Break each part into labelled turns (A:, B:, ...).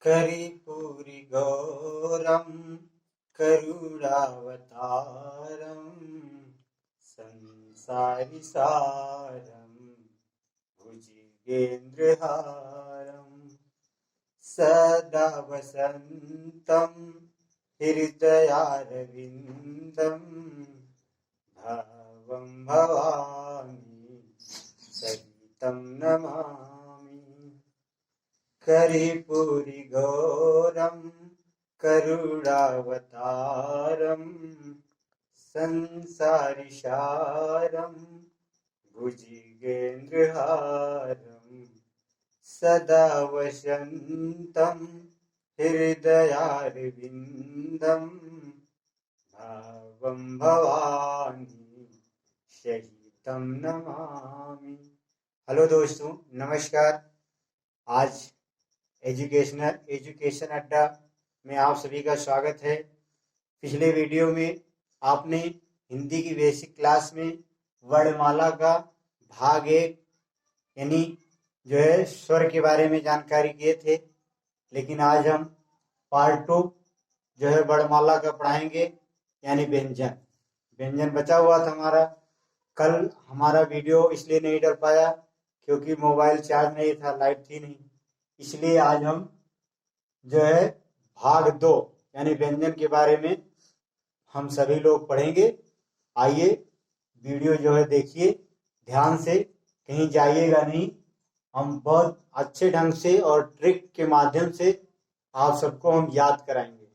A: करिपुरि गौरम करुणावतारम संसारि सारम भुजगेन्द्रहारम सदा वसंतं हृदयारविंदं भावं भवामि सहितं नमामि। करिपुरि गौरम करुणावतारम संसारि सारम भुजगेन्द्रहारम सदा वसंतं हृदयारविंदं भावं भवामि सहितं नमामि। हेलो दोस्तों, नमस्कार। आज एजुकेशन अड्डा में आप सभी का स्वागत है। पिछले वीडियो में आपने हिंदी की बेसिक क्लास में वर्णमाला का भाग 1 यानी जो है स्वर के बारे में जानकारी किए थे, लेकिन आज हम पार्ट 2 जो है वर्णमाला का पढ़ाएंगे यानी व्यंजन बचा हुआ था हमारा। कल हमारा वीडियो इसलिए नहीं डल पाया क्योंकि मोबाइल चार्ज नहीं था, लाइट थी नहीं, इसलिए आज हम जो है भाग 2 यानी व्यंजन के बारे में हम सभी लोग पढ़ेंगे। आइए वीडियो जो है देखिए ध्यान से, कहीं जाइएगा नहीं। हम बहुत अच्छे ढंग से और ट्रिक के माध्यम से आप सबको हम याद कराएंगे,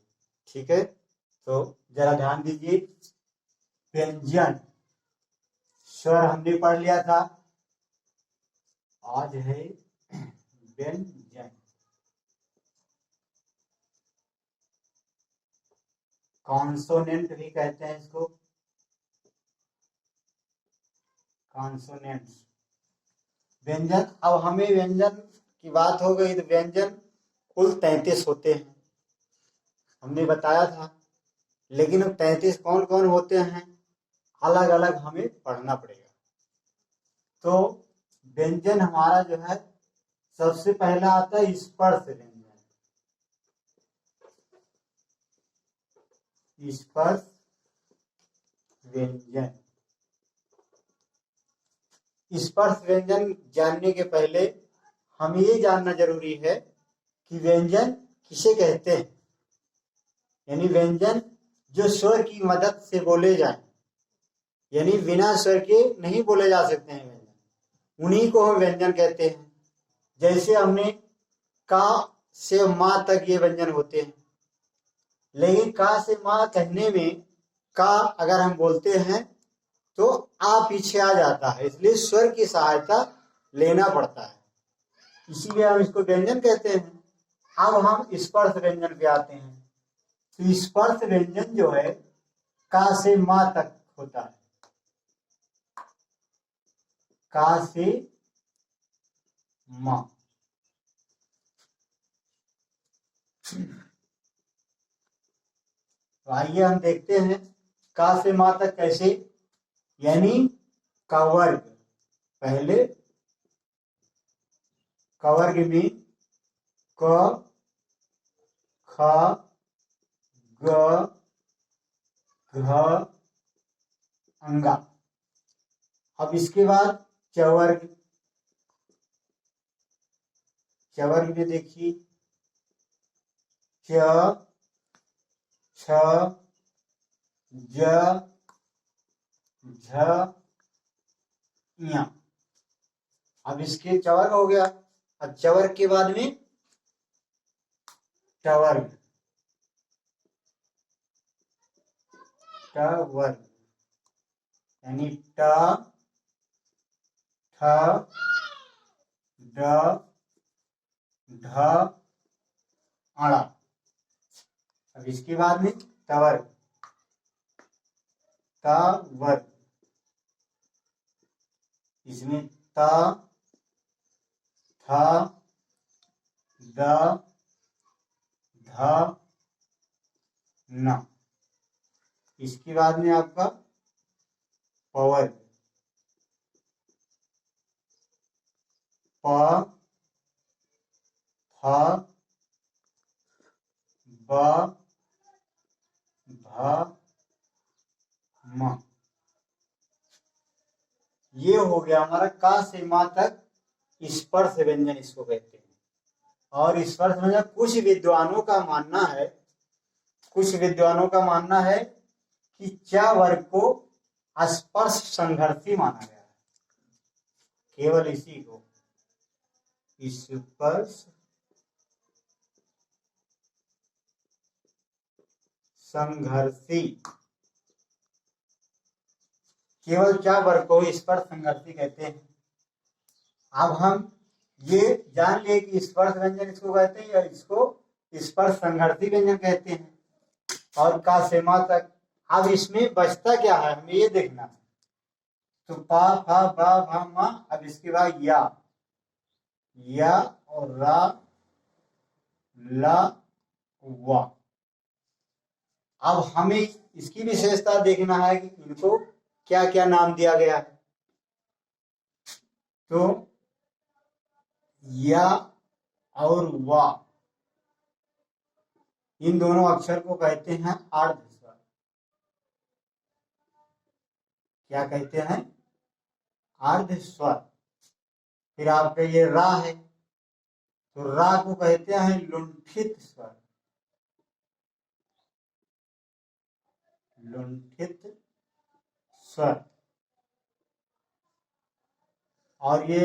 A: ठीक है? तो जरा ध्यान दीजिए। व्यंजन स्वर हमने पढ़ लिया था, आज है व्यंजन। कॉन्सोनेंट भी कहते हैं इसको, कॉन्सोनेंट्स। व्यंजन, अब हमें व्यंजन की बात हो गई तो व्यंजन कुल 33 होते हैं, हमने बताया था। लेकिन अब 33 कौन कौन होते हैं अलग अलग हमें पढ़ना पड़ेगा। तो व्यंजन हमारा जो है सबसे पहला आता है स्पर्श व्यंजन। स्पर्श व्यंजन, स्पर्श व्यंजन जानने के पहले हमें ये जानना जरूरी है कि व्यंजन किसे कहते हैं, यानी व्यंजन जो स्वर की मदद से बोले जाएं, यानी बिना स्वर के नहीं बोले जा सकते हैं व्यंजन, उन्हीं को हम व्यंजन कहते हैं। जैसे हमने का से माँ तक ये व्यंजन होते हैं, लेकिन का से माँ कहने में का अगर हम बोलते हैं तो आ पीछे आ जाता है, इसलिए स्वर की सहायता लेना पड़ता है, इसीलिए हम इसको व्यंजन कहते हैं। अब हम स्पर्श व्यंजन पे आते हैं। तो स्पर्श व्यंजन जो है का से माँ तक होता है, का से माँ। तो आइए हम देखते हैं का से माँ तक कैसे, यानी का वर्ग। पहले का वर्ग में क ख ग घ अंगा। अब इसके बाद चवर्ग। चवर्ग में देखिए च छ ज झ ञ। अब इसके चवर्ग हो गया। अब चवर्ग के बाद में टवर्ग, टवर्ग यानी ट ठ ड ढ अड़ा। अब इसके बाद में तवर्ग, तवर्ग, इसमें त थ द ध न। इसके बाद में आपका पवर्ग, प फ ब भ म। ये हो गया हमारा का से माँ तक स्पर्श व्यंजन इसको कहते हैं। और स्पर्श व्यंजन कुछ विद्वानों का मानना है कि च वर्ग को स्पर्श संघर्षी माना गया है। केवल इसी को स्पर्श संघर्षी, केवल च वर्ग को स्पर्श संघर्षी कहते हैं। अब हम ये जान लिए कि स्पर्श व्यंजन इसको कहते हैं या इसको स्पर्श संघर्षी व्यंजन कहते हैं। और का से माँ तक। अब इसमें बचता क्या है हमें ये देखना है। तो पा फा बा भा मा, अब इसके बाद या और रा ला वा। अब हमें इसकी विशेषता देखना है कि इनको क्या क्या नाम दिया गया है। तो या और वा, इन दोनों अक्षर को कहते हैं अर्ध स्वर। क्या कहते हैं? अर्ध स्वर। फिर आपका ये रा है, तो रा को कहते हैं लुंठित स्वर। लुंठित स्वर। और ये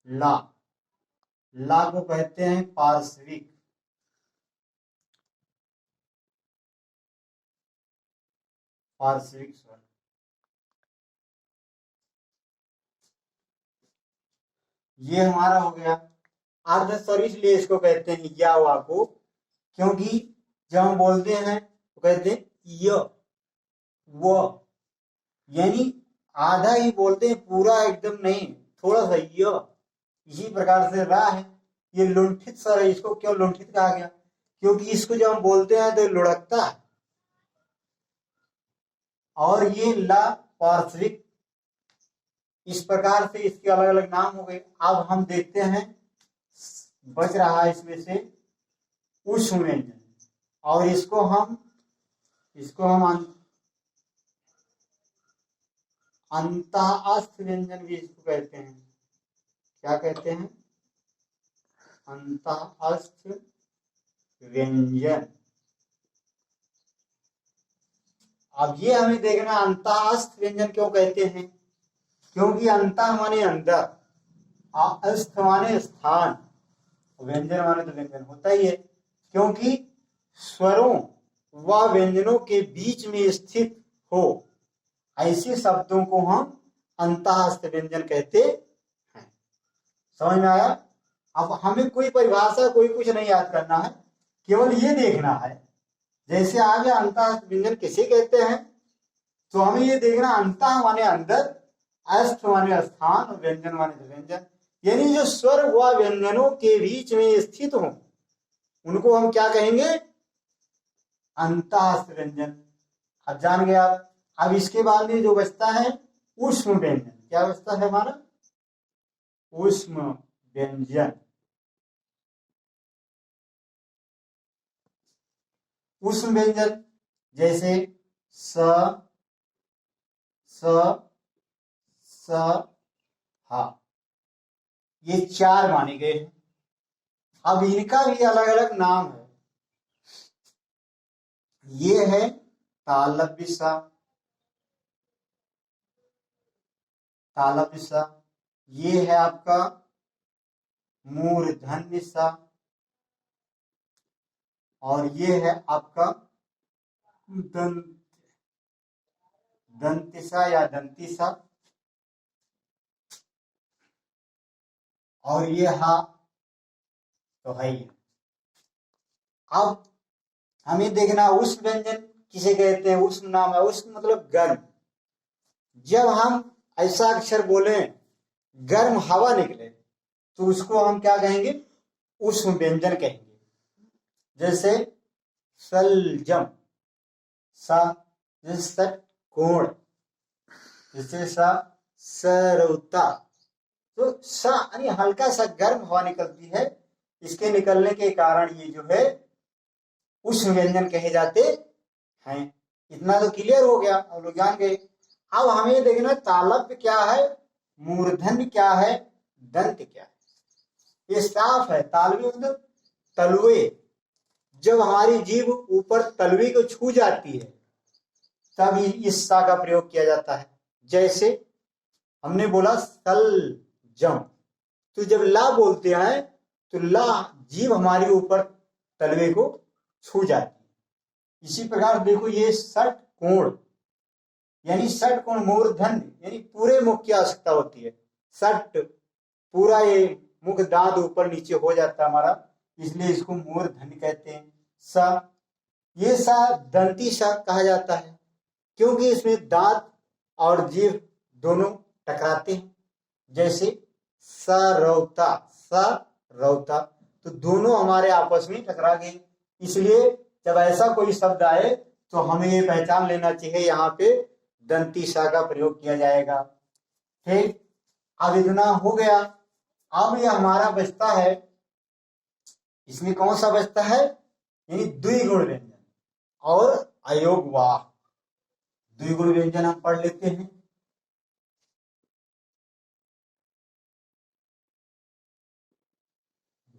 A: ला को कहते हैं पार्श्विक। स्वर। ये हमारा हो गया अर्ध स्वर। इसलिए इसको कहते हैं या वा को, क्योंकि जब हम बोलते हैं तो कहते हैं य वो, यानी आधा ही बोलते हैं, पूरा एकदम नहीं, थोड़ा सा य। इसी प्रकार से रा है, ये लुंठित स्वर है। इसको क्यों लुंठित कहा गया? क्योंकि इसको जब हम बोलते हैं तो लुढ़कता है। और ये ला पार्श्विक। इस प्रकार से इसके अलग अलग नाम हो गए। अब हम देखते हैं, बच रहा है इसमें से ऊष्म व्यंजन। और इसको हम अंतःस्थ व्यंजन भी इसको कहते हैं। क्या कहते हैं? अंतःस्थ व्यंजन। अब ये हमें देखना अंतःस्थ व्यंजन क्यों कहते हैं। क्योंकि अंतः माने अंदर, अस्थ माने स्थान, व्यंजन माने तो व्यंजन होता ही है। क्योंकि स्वरों व व्यंजनों के बीच में स्थित हो, ऐसे शब्दों को हम अंतःस्थ व्यंजन कहते हैं। समझ में आया? अब हमें कोई परिभाषा कोई कुछ नहीं याद करना है, केवल ये देखना है। जैसे आ गया अंतःस्थ व्यंजन किसे कहते हैं, तो हमें ये देखना अंतः माने अंदर, अस्थ माने स्थान, व्यंजन माने व्यंजन। यानी जो स्वर व व्यंजनों के बीच में स्थित हो, उनको हम क्या कहेंगे? अंतःस्थ व्यंजन। अब जान गया। अब इसके बाद में जो बचता है ऊष्म व्यंजन। क्या बचता है हमारा? ऊष्म व्यंजन। ऊष्म व्यंजन जैसे स हा, ये चार माने गए हैं। अब इनका भी अलग अलग नाम है। ये है तालव्य सा, ये है आपका मूर्धन्य सा, और ये है आपका दंतिसा या दंतिसा, और ये हा तो है ही। अब हमें देखना उष्म व्यंजन किसे कहते हैं। उष्म नाम है, उष्म मतलब गर्म। जब हम ऐसा अक्षर बोले गर्म हवा निकले, तो उसको हम क्या कहेंगे? उष्म व्यंजन कहेंगे। जैसे सलजम सा, जैसे कोण, जैसे सा सरौता। तो सा यानी हल्का सा गर्म हवा निकलती है, इसके निकलने के कारण ये जो है उष्ण व्यंजन कहे जाते हैं। इतना तो क्लियर हो गया, अब लोग जान गए। अब हमें देखना तालव्य क्या है, मूर्धन्य क्या है, दंत क्या है। ये साफ है, तालव्य मतलब तलवे। जब हमारी जीभ ऊपर तलवे को छू जाती है तब इस सा का प्रयोग किया जाता है। जैसे हमने बोला सलजम, तो जब ला बोलते हैं तो ला जीभ हमारी ऊपर तलवे को छू जाती है। इसी प्रकार देखो ये षट कोण, यानी षट कोण मूर्धन्य, यानी पूरे मुख की आवश्यकता होती है। षट पूरा ये मुख दांत ऊपर नीचे हो जाता है हमारा, इसलिए इसको मूर्धन्य कहते हैं। सा, ये सा दंती सा कहा जाता है क्योंकि इसमें दांत और जीभ दोनों टकराते हैं। जैसे सरौता, सरौता, तो दोनों हमारे आपस में टकरा गए। इसलिए जब ऐसा कोई शब्द आए तो हमें ये पहचान लेना चाहिए यहाँ पे दंती सा का प्रयोग किया जाएगा। ठीक, अब इतना हो गया। अब ये हमारा बचता है, इसमें कौन सा बचता है, यानी द्विगुण व्यंजन और अयोगवाह। द्विगुण व्यंजन हम पढ़ लेते हैं।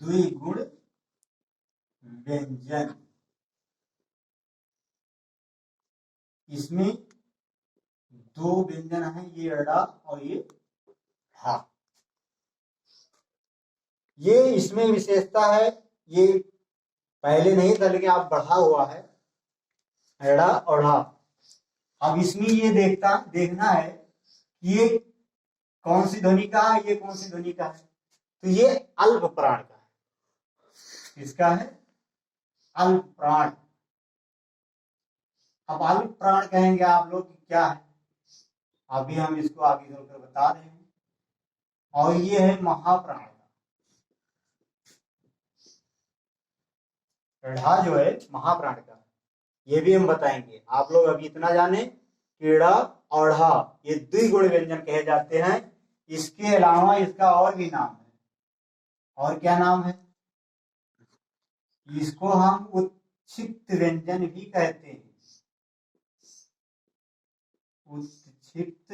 A: द्विगुण व्यंजन, इसमें दो व्यंजन है, ये अड़ा और ये हा। ये इसमें विशेषता है, ये पहले नहीं था लेकिन आप बढ़ा हुआ है, एड़ा और हा। अब इसमें ये देखना है कि ये कौन सी ध्वनि का है, ये कौन सी ध्वनि का है। तो ये अल्प प्राण का है। किसका है, अल्प प्राण। अब अल्प प्राण कहेंगे आप लोग क्या है, अभी हम इसको आगे चलकर बता रहे हैं। और ये है महाप्राण का, कीड़ा जो है महाप्राण का, ये भी हम बताएंगे। आप लोग अभी इतना जाने, कीड़ा और हा ये द्विगुण व्यंजन कहे जाते हैं। इसके अलावा इसका और भी नाम है। और क्या नाम है, इसको हम उत्क्षिप्त व्यंजन भी कहते हैं। उत्क्षिप्त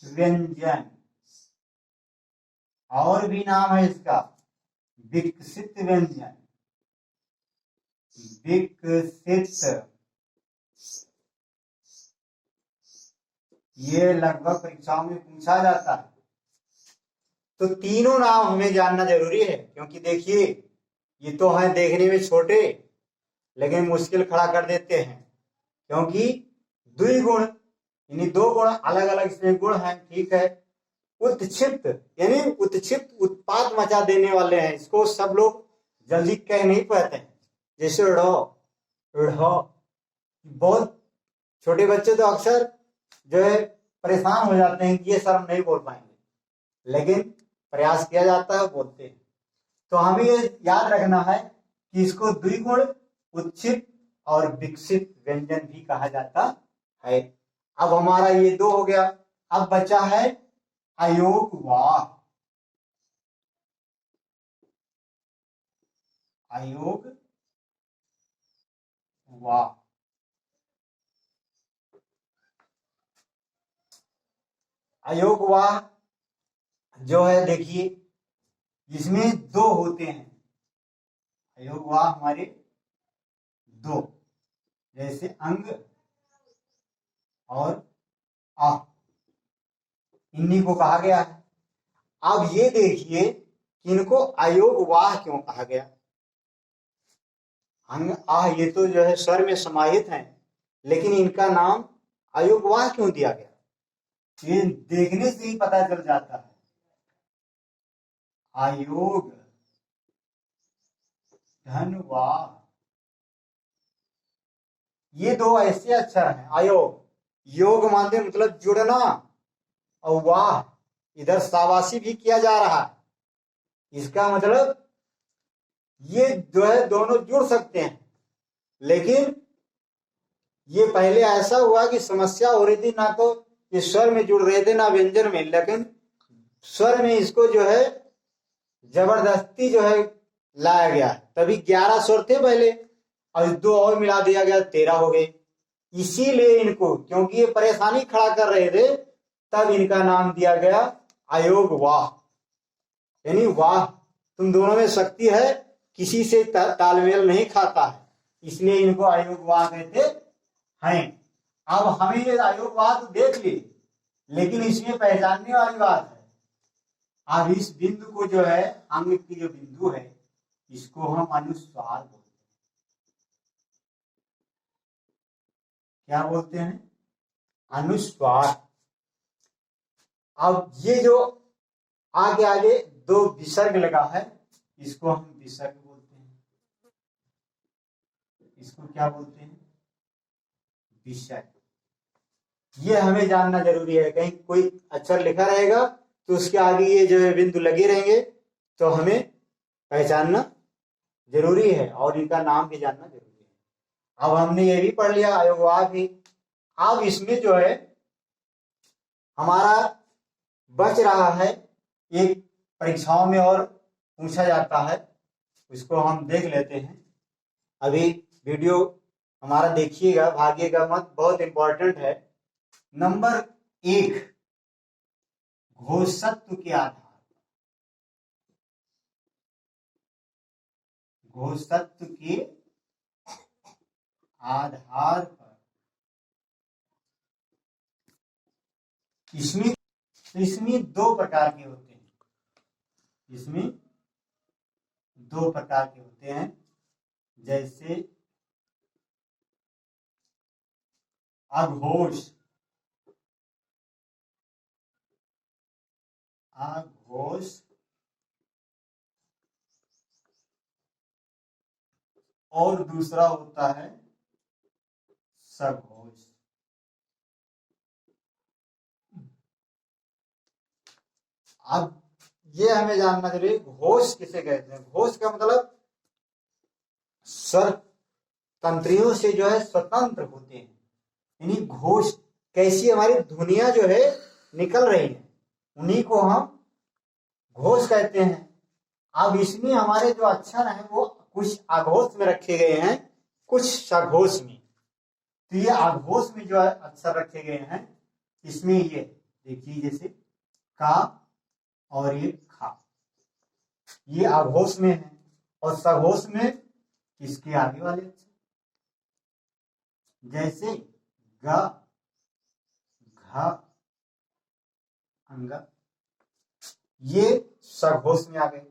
A: व्यंजन, और भी नाम है इसका विकसित व्यंजन। विकसित, ये लगभग परीक्षाओं में पूछा जाता है। तो तीनों नाम हमें जानना जरूरी है, क्योंकि देखिए ये तो है देखने में छोटे लेकिन मुश्किल खड़ा कर देते हैं। क्योंकि द्विगुण यानी दो गुण, अलग अलग इसमें गुण हैं, ठीक है। उत्क्षिप्त यानी उत्क्षिप्त, उत्पात मचा देने वाले हैं। इसको सब लोग जल्दी कह नहीं पाते हैं। जैसे बहुत छोटे बच्चे तो अक्सर जो है परेशान हो जाते हैं कि ये सर हम नहीं बोल पाएंगे, लेकिन प्रयास किया जाता है, बोलते हैं। तो हमें ये याद रखना है कि इसको द्विगुण, उत्क्षिप्त और विकसित व्यंजन भी कहा जाता है। अब हमारा ये दो हो गया। अब बचा है अयोगवाह। अयोगवाह, अयोगवाह जो है देखिए इसमें दो होते हैं। अयोगवाह हमारे दो, जैसे अंग और आ, इन्हीं को कहा गया है। अब ये देखिए इनको अयोगवाह क्यों कहा गया। अंग आह ये तो जो है स्वर में समाहित हैं, लेकिन इनका नाम अयोगवाह क्यों दिया गया, ये देखने से ही पता चल जाता है। अयोग धनवाह, ये दो ऐसे अक्षर हैं। अयोग, योग मानते मतलब जुड़ना, और वाह इधर शाबाशी भी किया जा रहा है। इसका मतलब ये जो है दोनों जुड़ सकते हैं, लेकिन ये पहले ऐसा हुआ कि समस्या हो रही थी, ना तो ये स्वर में जुड़ रहे थे ना व्यंजन में, लेकिन स्वर में इसको जो है जबरदस्ती जो है लाया गया है। तभी 11 स्वर थे पहले, और 2 और मिला दिया गया, 13 हो गए। इसीलिए इनको, क्योंकि ये परेशानी खड़ा कर रहे थे, तब इनका नाम दिया गया अयोग वाह। यानी वाह, तुम दोनों में शक्ति है, किसी से तालमेल नहीं खाता है, इसलिए इनको अयोग वाह कहते हैं। अब हमें ये अयोग वाह तो देख ली, लेकिन इसमें पहचानने वाली बात है। अब इस बिंदु को जो है, अंग की जो बिंदु है, इसको हम अनुस्वार बोलते हैं। क्या बोलते हैं? अनुस्वार। अब ये जो आगे आगे 2 विसर्ग लगा है, इसको हम विसर्ग बोलते हैं। इसको क्या बोलते हैं? विसर्ग। ये हमें जानना जरूरी है। कहीं कोई अक्षर लिखा रहेगा तो उसके आगे ये जो है बिंदु लगे रहेंगे, तो हमें पहचानना जरूरी है, और इनका नाम भी जानना जरूरी है। अब हमने ये भी पढ़ लिया अयोग वाह भी। अब इसमें जो है हमारा बच रहा है, एक परीक्षाओं में और पूछा जाता है, उसको हम देख लेते हैं। अभी वीडियो हमारा देखिएगा, भागिएगा मत, बहुत इंपॉर्टेंट है। नंबर 1, घोषत्व के आधार। घोषत्व के आधार पर इसमें 2 प्रकार के होते हैं। इसमें 2 प्रकार के होते हैं, जैसे अघोष, अघोष और दूसरा होता है सघोष। अब ये हमें जानना जरूरी, घोष किसे कहते हैं? घोष का मतलब स्वर तंत्रियों से जो है स्वतंत्र होते हैं। यानी घोष कैसी हमारी ध्वनियां जो है निकल रही है, उन्हीं को हम घोष कहते हैं। अब इसमें हमारे जो अक्षर हैं वो कुछ आघोष में रखे गए हैं, कुछ सघोष में। तो ये आघोष में जो है अक्षर रखे गए हैं, इसमें ये देखिए, जैसे का और ये खा, ये आघोष में है, और सघोष में इसके आगे वाले अक्षर, जैसे ग, घ, अंग, ये सघोष में आ गए।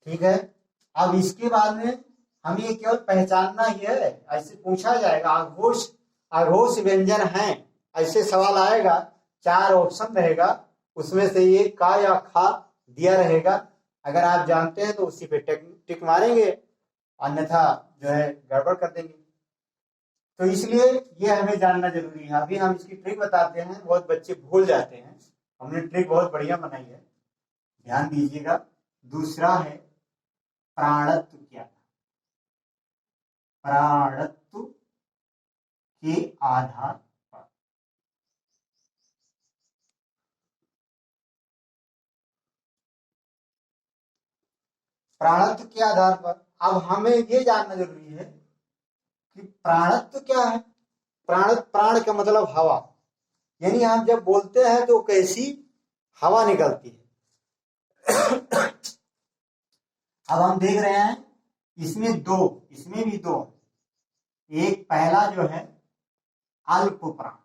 A: ठीक है। अब इसके बाद में हमें ये केवल पहचानना ही है, ऐसे पूछा जाएगा आघोष, आघोष व्यंजन है, ऐसे सवाल आएगा, 4 ऑप्शन रहेगा, उसमें से ये का या खा दिया रहेगा। अगर आप जानते हैं तो उसी पे टिक मारेंगे, अन्यथा जो है गड़बड़ कर देंगे। तो इसलिए ये हमें जानना जरूरी है। अभी हम इसकी ट्रिक बताते हैं, बहुत बच्चे भूल जाते हैं। हमने ट्रिक बहुत बढ़िया बनाई है, ध्यान दीजिएगा। दूसरा है प्राणत्व क्या था? प्राणत्व के आधार पर। प्राणत्व के आधार पर अब हमें ये जानना जरूरी है कि प्राणत्व क्या है। प्राण का मतलब हवा, यानी हम जब बोलते हैं तो कैसी हवा निकलती है। अब हम देख रहे हैं इसमें भी दो, एक पहला जो है अल्प प्राण,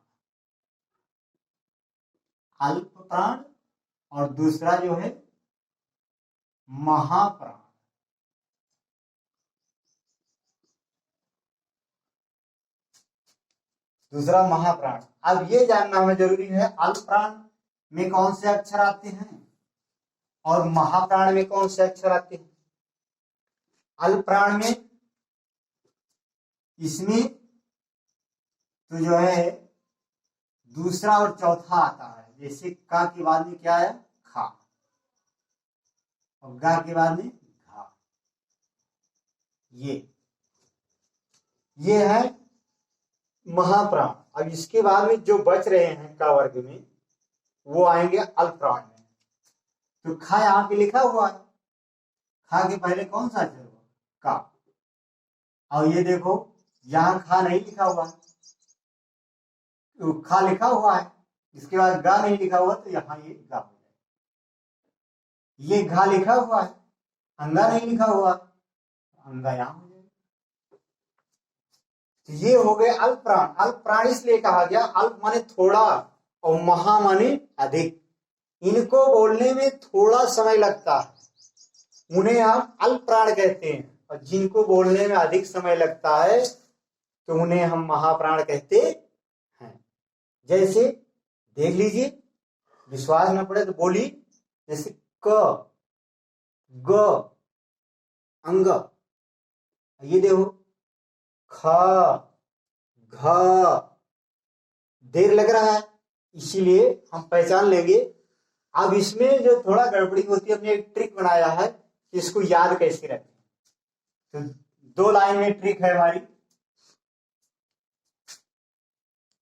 A: अल्प प्राण, और दूसरा जो है महाप्राण। दूसरा महाप्राण। अब ये जानना हमें जरूरी है, अल्प प्राण में कौन से अक्षर आते हैं और महाप्राण में कौन से अक्षर आते हैं। अल्प प्राण में इसमें तो जो है दूसरा और चौथा आता है, जैसे का के बाद में क्या है, खा, और गा के बाद में घा। ये है महाप्राण। अब इसके बाद में जो बच रहे हैं का वर्ग में, वो आएंगे अल्प प्राण में। तो खा यहाँ पे लिखा हुआ है, खा के पहले कौन सा अक्षर हुआ? का। और ये देखो यहाँ खा नहीं लिखा हुआ है, तो खा लिखा हुआ है, इसके बाद गा नहीं लिखा हुआ, तो यहाँ ये गा हो जाएगा। ये घा लिखा हुआ है, अंगा नहीं लिखा हुआ, अंगा यहाँ हो जाएगा। तो ये हो गए अल्प प्राण। अल्प प्राण इसलिए कहा गया, अल्प माने थोड़ा और महा माने अधिक। इनको बोलने में थोड़ा समय लगता है, उन्हें हम अल्प प्राण कहते हैं, और जिनको बोलने में अधिक समय लगता है तो उन्हें हम महाप्राण कहते हैं। जैसे देख लीजिए, विश्वास न पड़े तो बोली, जैसे क, ग, अंग, ये देखो ख, घ, देर लग रहा है, इसीलिए हम पहचान लेंगे। अब इसमें जो थोड़ा गड़बड़ी होती है, हमने एक ट्रिक बनाया है कि इसको याद कैसे रखें। तो 2 लाइन में ट्रिक है हमारी,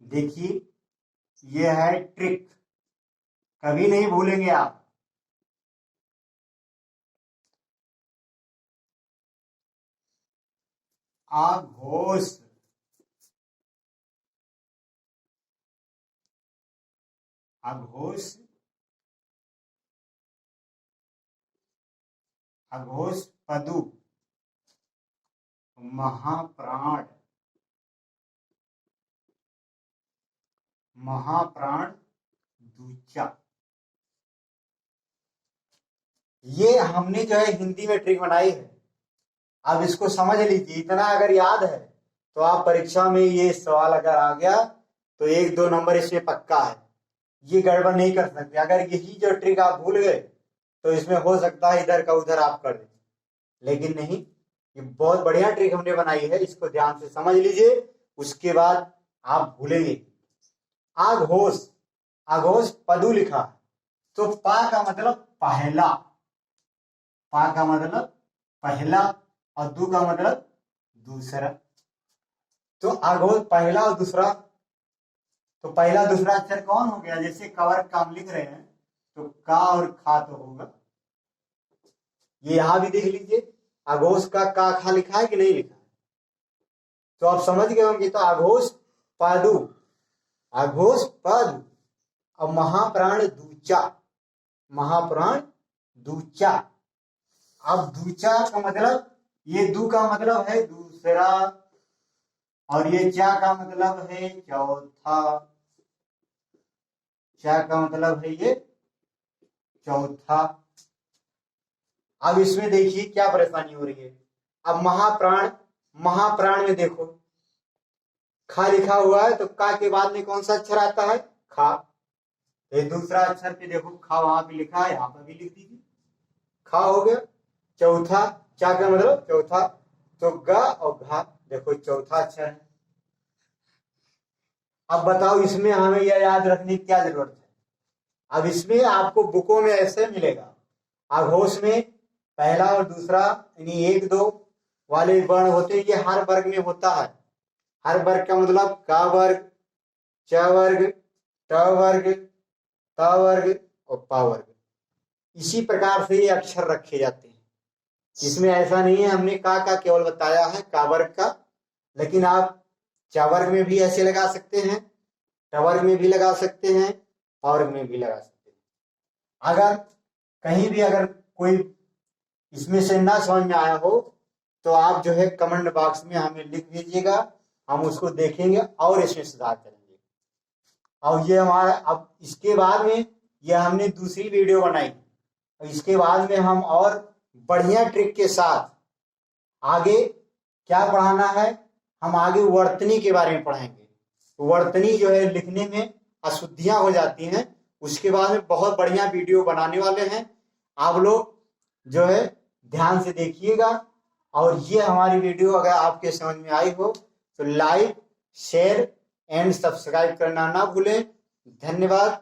A: देखिए ये है ट्रिक, कभी नहीं भूलेंगे आप। आघोष, आघोष, आघोष पदु, महाप्राण, महाप्राण दूचा। ये हमने जो है हिंदी में ट्रिक बनाई है। अब इसको समझ लीजिए, इतना अगर याद है तो आप परीक्षा में ये सवाल अगर आ गया तो 1-2 नंबर इसमें पक्का है। ये गड़बड़ नहीं कर सकते। अगर यही जो ट्रिक आप भूल गए तो इसमें हो सकता है इधर का उधर आप कर दें, लेकिन नहीं, ये बहुत बढ़िया ट्रिक हमने बनाई है, इसको ध्यान से समझ लीजिए, उसके बाद आप भूलेंगे। आघोष, आघोष पदु लिखा, तो पा का मतलब पहला, पा का मतलब पहला और दू का मतलब दूसरा। तो आघोष पहला और दूसरा, तो पहला दूसरा अक्षर कौन हो गया? जैसे कवर काम लिख रहे हैं तो का और खा तो होगा। ये यहां भी देख लीजिए, आघोष का खा लिखा है कि नहीं लिखा है? तो आप समझ गए होंगे। तो आघोष पादु, आघोष पद, और महाप्राण दूचा, महाप्राण दूचा। अब दूचा का मतलब, ये दू का मतलब है दूसरा, और ये चा का मतलब है चौथा, चा का मतलब है ये चौथा। अब इसमें देखिए क्या परेशानी हो रही है। अब महाप्राण, महाप्राण में देखो खा लिखा हुआ है, तो का के बाद में कौन सा अक्षर आता है? खा। ये दूसरा अक्षर पे देखो, खा वहां पे लिखा है, यहाँ पर भी लिख दीजिए, खा हो गया। चौथा, चा का मतलब चौथा, तो ग और घा, देखो चौथा अक्षर है। अब बताओ इसमें हमें यह याद रखने की क्या जरूरत है? अब इसमें आपको बुकों में ऐसे मिलेगा, आघोष में पहला और दूसरा यानी 1-2 वाले वर्ण होते हैं, ये हर वर्ग में होता है। हर वर्ग का मतलब का वर्ग, च वर्ग, ट वर्ग, त वर्ग और पा वर्ग। इसी प्रकार से ये अक्षर रखे जाते हैं। इसमें ऐसा नहीं है हमने का केवल बताया है का वर्ग का, लेकिन आप च वर्ग में भी ऐसे लगा सकते हैं, ट वर्ग में भी लगा सकते हैं, पा वर्ग में भी लगा सकते हैं। अगर कहीं भी अगर कोई इसमें से ना समझ में आया हो तो आप जो है कमेंट बॉक्स में हमें लिख दीजिएगा, हम उसको देखेंगे और इसमें सुधार करेंगे। और ये हमारा, अब इसके बाद में ये हमने दूसरी वीडियो बनाई, और इसके बाद में हम और बढ़िया ट्रिक के साथ आगे क्या पढ़ाना है, हम आगे वर्तनी के बारे में पढ़ाएंगे। वर्तनी जो है लिखने में अशुद्धियां हो जाती हैं, उसके बाद में बहुत बढ़िया वीडियो बनाने वाले हैं। आप लोग जो है ध्यान से देखिएगा, और ये हमारी वीडियो अगर आपके समझ में आई हो तो लाइक, शेयर एंड सब्सक्राइब करना ना भूलें। धन्यवाद।